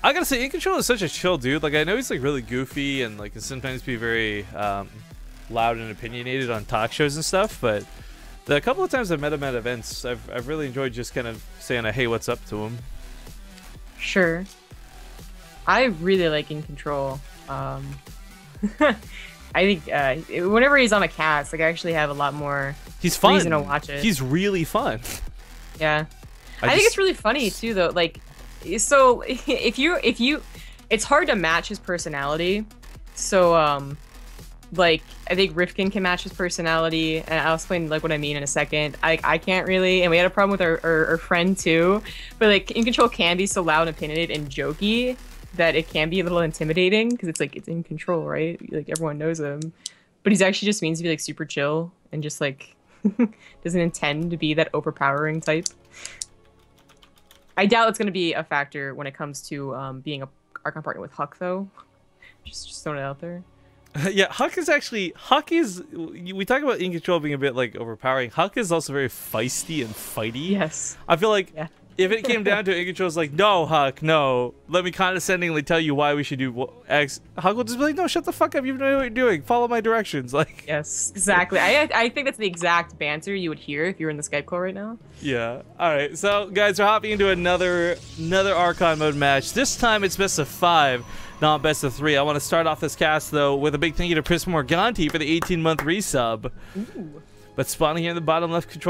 I gotta say, Incontrol is such a chill dude. Like, I know he's like really goofy and like can sometimes be very loud and opinionated on talk shows and stuff, but the couple of times I've met him at events, I've really enjoyed just kind of saying a hey, what's up to him. Sure. I really like Incontrol. I think whenever he's on a cast, like I actually have a lot more reason to watch it. He's really fun. Yeah. I think it's really funny too though. Like, so if you it's hard to match his personality. So like I think Rifkin can match his personality, and I'll explain like what I mean in a second. I can't really, and we had a problem with our friend too, but like Incontrol can be so loud and opinionated and jokey that it can be a little intimidating because it's like it's Incontrol, right? Like everyone knows him, but he's actually just means to be like super chill and just like doesn't intend to be that overpowering type. I doubt it's going to be a factor when it comes to being a Archon partner with Huck though. Just throwing it out there. Yeah, Huck is, we talk about Incontrol being a bit like overpowering. Huck is also very feisty and fighty. Yes. I feel like if it came down to it, Incontrol's like, no, Huck, no. Let me condescendingly tell you why we should do X. Huck will just be like, no, shut the fuck up. You know what you're doing. Follow my directions. Like. Yes, exactly. I think that's the exact banter you would hear if you were in the Skype call right now. Yeah. All right. So, guys, we're hopping into another Archon mode match. This time it's best of 5. Not best of 3. I want to start off this cast though with a big thank you to Pris Morganti for the 18-month resub. Ooh. But spawning here in the bottom left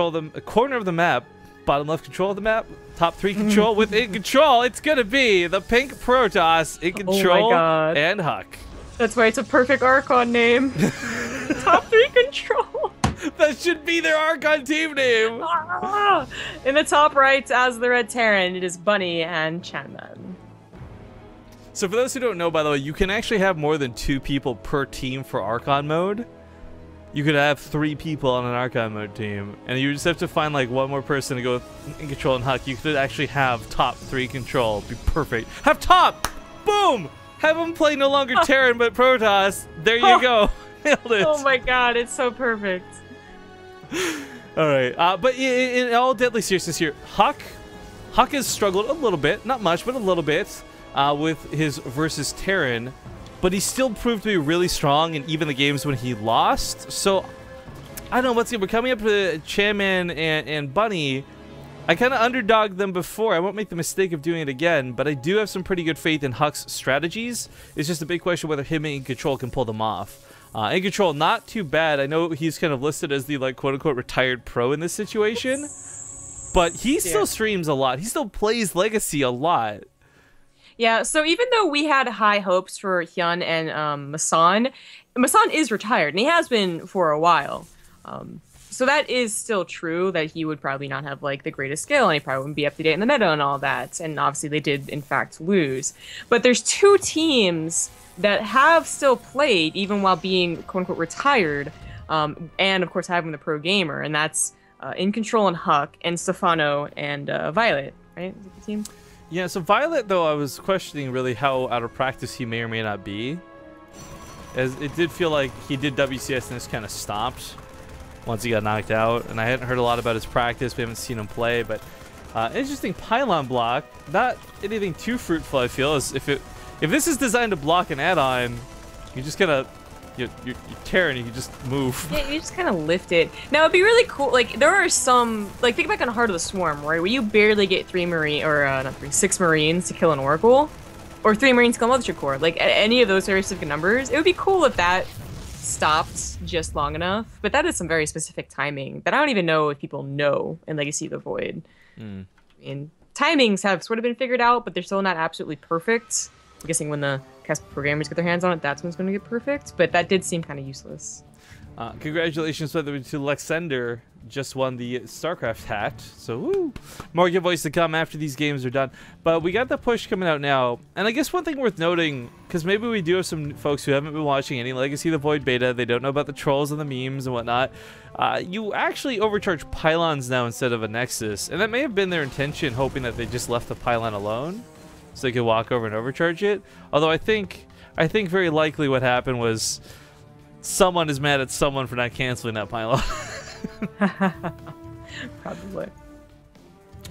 corner of the map, bottom left control of the map, top 3 control with Incontrol. It's gonna be the pink Protoss, Incontrol, and Huck. That's why it's a perfect Archon name. Top 3 control. That should be their Archon team name. In the top right, as the Red Terran, it is Bunny and Chanman. So for those who don't know, by the way, you can actually have more than 2 people per team for Archon mode. You could have 3 people on an Archon mode team, and you just have to find like one more person to go with Incontrol and Huck. You could actually have top 3 control. Be perfect. Have top! Boom! Have them play no longer Terran but Protoss. There you go. Nailed it. Oh my god, it's so perfect. All right, but in all deadly seriousness here, Huck has struggled a little bit, not much, but a little bit. With his versus Terran, but he still proved to be really strong in even the games when he lost. So, I don't know, let's see, we're coming up to Chanman and Bunny. I kind of underdogged them before. I won't make the mistake of doing it again, but I do have some pretty good faith in Huck's strategies. It's just a big question whether him and Incontrol can pull them off. Incontrol, not too bad. I know he's kind of listed as the, like, quote-unquote retired pro in this situation, but he still streams a lot. He still plays Legacy a lot. Yeah, so even though we had high hopes for Hyun and Masan is retired, and he has been for a while. So that is still true that he would probably not have like the greatest skill, and he probably wouldn't be up to date in the meta and all that. And obviously they did in fact lose. But there's 2 teams that have still played even while being quote unquote retired, and of course having the pro gamer, and that's Incontrol and Huck, and Stefano and Violet, right? Is it the team? Yeah, so Violet, though, I was questioning really how out of practice he may or may not be. As it did feel like he did WCS and this kind of stopped once he got knocked out. And I hadn't heard a lot about his practice. We haven't seen him play, but interesting pylon block. Not anything too fruitful, I feel. As if this is designed to block an add-on, you just kind of you're tearing, you can just move. Yeah, you just kind of lift it. Now it'd be really cool. Like there are some, like think back on Heart of the Swarm, right, where you barely get 6 Marines to kill an Oracle, or 3 Marines to kill a Mothership Core. Like at any of those very specific numbers, it would be cool if that stopped just long enough. But that is some very specific timing that I don't even know if people know in Legacy of the Void. I mean, timings have sort of been figured out, but they're still not absolutely perfect. I'm guessing when the cast programmers get their hands on it, that's when it's going to get perfect. But that did seem kind of useless. Congratulations to Lexender, just won the StarCraft hat. So woo! More giveaways to come after these games are done. But we got the push coming out now. And I guess one thing worth noting, because maybe we do have some folks who haven't been watching any Legacy of the Void beta. They don't know about the trolls and the memes and whatnot. You actually overcharge pylons now instead of a Nexus. And that may have been their intention, hoping that they just left the pylon alone, so they could walk over and overcharge it. Although I think very likely what happened was someone is mad at someone for not canceling that pylon. Probably.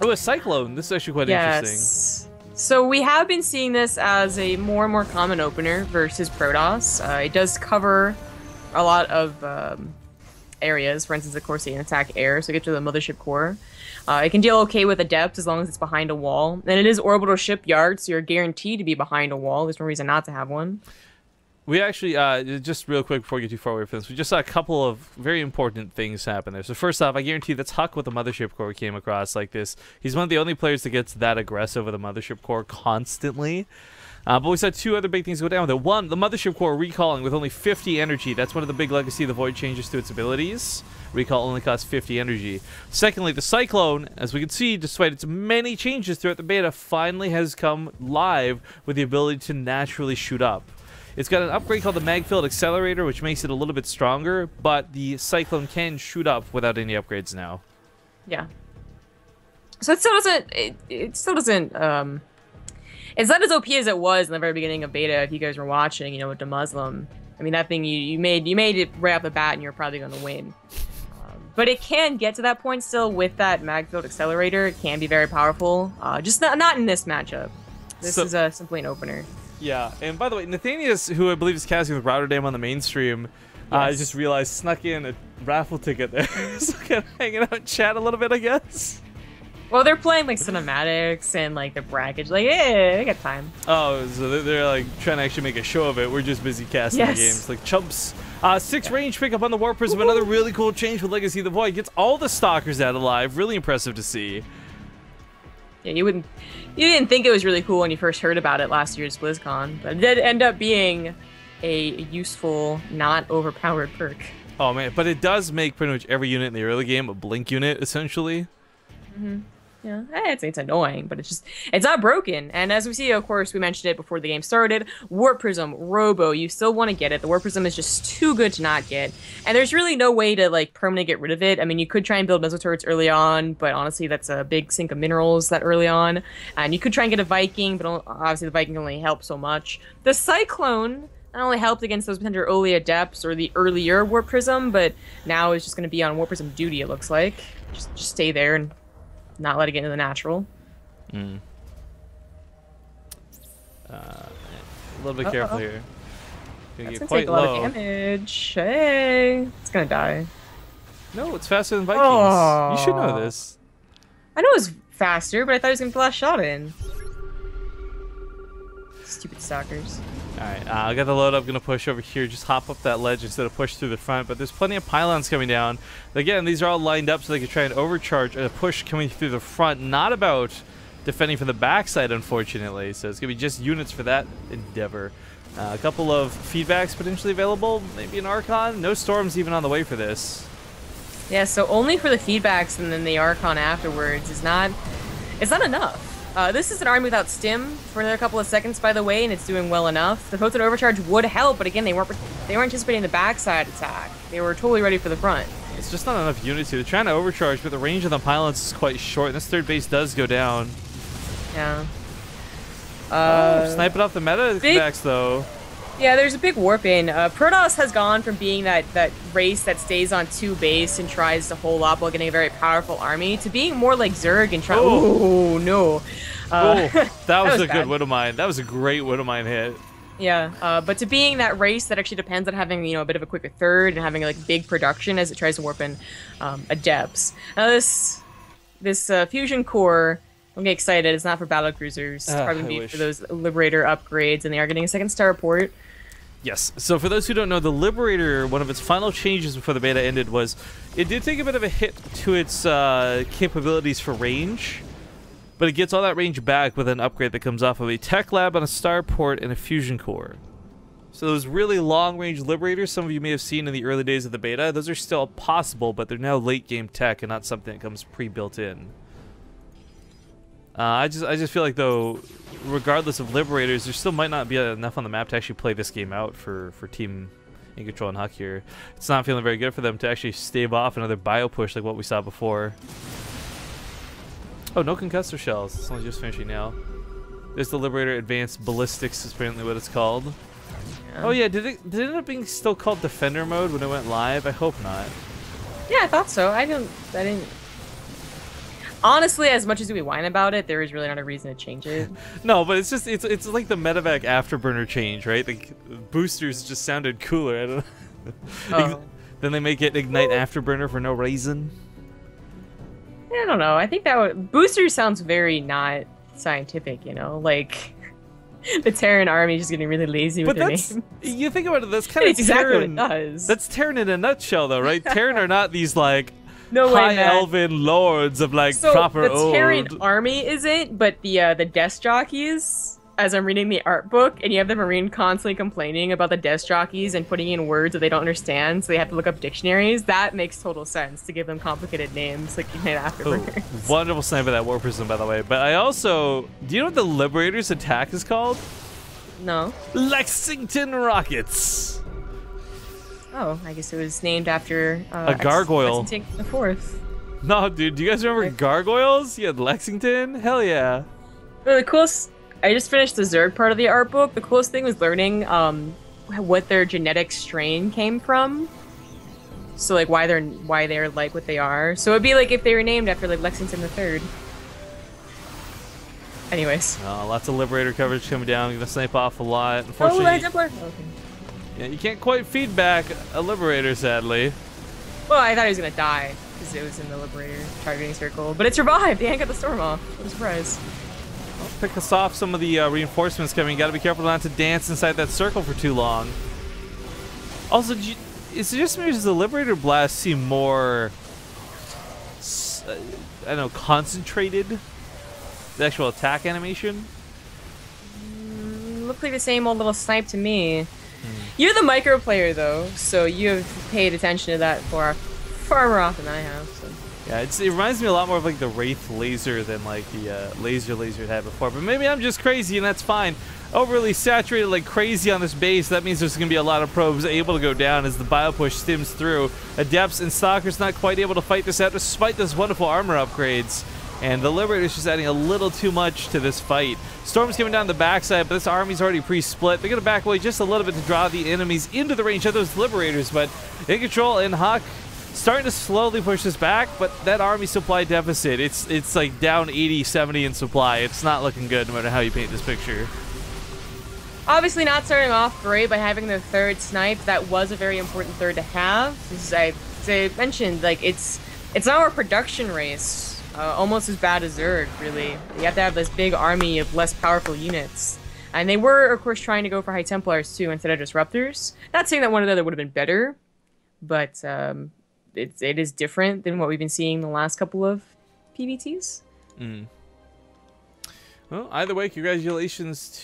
Oh, a Cyclone. This is actually quite interesting. So we have been seeing this as a more and more common opener versus Protoss. It does cover a lot of areas. For instance, of course, it can attack air, so get to the mothership core. It can deal okay with Adept as long as it's behind a wall. And it is orbital shipyard, so you're guaranteed to be behind a wall. There's no reason not to have one. We actually, just real quick before we get too far away from this, we just saw a couple of very important things happen there. So first off, I guarantee that's Huck with the mothership core we came across like this. He's one of the only players that gets that aggressive with the mothership core constantly. But we saw two other big things go down with it. One, the mothership core recalling with only 50 energy. That's one of the big legacy of the Void changes to its abilities. Recall only costs 50 energy. Secondly, the Cyclone, as we can see, despite its many changes throughout the beta, finally has come live with the ability to naturally shoot up. It's got an upgrade called the Mag-Filled Accelerator, which makes it a little bit stronger, but the Cyclone can shoot up without any upgrades now. Yeah. So it still doesn't. It still doesn't. It's not as OP as it was in the very beginning of beta. If you guys were watching, you know, with the Muslim. I mean, that thing you made it right off the bat, and you're probably going to win. But it can get to that point still with that Mag-Filled Accelerator. It can be very powerful. Just not in this matchup. This is simply an opener. Yeah, and by the way, Nathanius, who I believe is casting with Rotterdam on the mainstream, I just realized snuck in a raffle ticket there. So kind of hanging out and chat a little bit, I guess. Well, they're playing like cinematics and like the brackage. Like, yeah, they got time. Oh, so they're like trying to actually make a show of it. We're just busy casting the games like chumps. 6 range pickup on the Warp Prism. Another really cool change with Legacy of the Void. Gets all the Stalkers out alive. Really impressive to see. Yeah, you didn't think it was really cool when you first heard about it last year's BlizzCon, but it did end up being a useful, not overpowered perk. Oh man, but it does make pretty much every unit in the early game a blink unit, essentially. Mm-hmm. Yeah, it's annoying, but it's not broken. And as we see, of course, we mentioned it before the game started, Warp Prism, Robo, you still want to get it. The Warp Prism is just too good to not get. And there's really no way to, like, permanently get rid of it. I mean, you could try and build missile turrets early on, but honestly, that's a big sink of minerals that early on. And you could try and get a Viking, but obviously the Viking only helps so much. The Cyclone not only helped against those potential early Adepts or the earlier Warp Prism, but now is just going to be on Warp Prism duty, it looks like. Just stay there and not let it get into the natural. A little bit careful here. That's gonna take a lot of damage. Hey, it's gonna die. No, it's faster than Vikings. You should know this. I know it was faster, but I thought he was gonna get the last shot in. Stupid stalkers. Alright, I got the load up, gonna push over here, just hop up that ledge instead of push through the front, but there's plenty of pylons coming down. Again, these are all lined up so they can try and overcharge a push coming through the front, not about defending from the backside, unfortunately, so it's gonna be just units for that endeavor. A couple of feedbacks potentially available, maybe an Archon, no storms even on the way for this. Yeah, so only for the feedbacks and then the Archon afterwards is not, it's not enough. This is an army without stim for another couple of seconds, by the way, and it's doing well enough. The Photon Overcharge would help, but again, they weren't anticipating the backside attack. They were totally ready for the front. It's just not enough units here. They're trying to overcharge, but the range of the pylons is quite short, and this third base does go down. Yeah. Sniping off the meta backs, though. Yeah, there's a big warp in. Protoss has gone from being that race that stays on 2 base and tries to hold up while getting a very powerful army to being more like Zerg and try. Oh no! That was a good Widow Mine. That was a great Widow Mine hit. Yeah, but to being that race that actually depends on having, you know, a bit of a quicker third and having like big production as it tries to warp in Adepts. Now this fusion core. Don't get excited. It's not for battlecruisers. It's probably going to be for those Liberator upgrades, and they are getting a second starport. Yes. So for those who don't know, the Liberator, one of its final changes before the beta ended was it did take a bit of a hit to its capabilities for range, but it gets all that range back with an upgrade that comes off of a tech lab on a starport and a fusion core. So those really long-range Liberators some of you may have seen in the early days of the beta, those are still possible, but they're now late-game tech and not something that comes pre-built in. I just feel like, though, regardless of Liberators, there still might not be enough on the map to actually play this game out for Team Incontrol and Huck here. It's not feeling very good for them to actually stave off another bio push like what we saw before. Oh, no concussor shells. It's only just finishing now. There's the Liberator Advanced Ballistics, is apparently what it's called. Yeah. Oh yeah, did it end up being still called Defender Mode when it went live? I hope not. Yeah, I thought so. I didn't. Honestly, as much as we whine about it, there is really not a reason to change it. No, but it's just it's like the medevac afterburner change, right? The boosters just sounded cooler. I don't know. Oh. Then they make it ignite afterburner for no reason. I don't know. I think that booster sounds very not scientific, you know? Like the Terran army is just getting really lazy with their name. You think about it, that's kind of exactly what it does. That's Terran in a nutshell, though, right? Terran are not these like no high elven lords of like proper the Terran army isn't, but the desk jockeys. As I'm reading the art book, and you have the Marine constantly complaining about the desk jockeys and putting in words that they don't understand, so they have to look up dictionaries. That makes total sense to give them complicated names like Ignite Afterburner. Wonderful snipe of that War Prism, by the way. But I also, do you know what the Liberator's attack is called? No. Lexington Rockets. Oh, I guess it was named after a gargoyle. Lexington the Fourth. No, dude, do you guys remember gargoyles? You had Lexington? Hell yeah. Well, the coolest. I just finished the Zerg part of the art book. The coolest thing was learning what their genetic strain came from. So like why they're like what they are. So it'd be like if they were named after like Lexington the Third. Anyways. Lots of Liberator coverage coming down. Gonna snipe off a lot. Unfortunately, okay. Yeah, you can't quite feed back a Liberator, sadly. Well, I thought he was gonna die because it was in the Liberator targeting circle, but it survived. They ain't got the storm off. What a surprise. Pick us off some of the reinforcements coming. Got to be careful not to dance inside that circle for too long. Also, is it just me or does the Liberator Blast seem more, I don't know, concentrated? The actual attack animation? Look like the same old little snipe to me. You're the micro player though, so you have paid attention to that far more often than I have. So. Yeah, it reminds me a lot more of like the Wraith laser than like the laser it had before. But maybe I'm just crazy and that's fine. Overly saturated like crazy on this base. That means there's going to be a lot of probes able to go down as the bio push stims through. Adepts and Stalkers not quite able to fight this out despite those wonderful armor upgrades. And the Liberator's just adding a little too much to this fight. Storm's coming down the backside, but this army's already pre-split. They're going to back away just a little bit to draw the enemies into the range of those Liberators. But Incontrol and Huck starting to slowly push this back, but that army supply deficit, it's like down 80, 70 in supply. It's not looking good no matter how you paint this picture. Obviously not starting off great by having their third snipe. That was a very important third to have. As I mentioned, like it's not our production race. Almost as bad as Zerg, really. You have to have this big army of less powerful units. And they were, of course, trying to go for High Templars too instead of Disruptors. Not saying that one or the other would have been better, but it is different than what we've been seeing the last couple of PVTs. Well, either way, congratulations to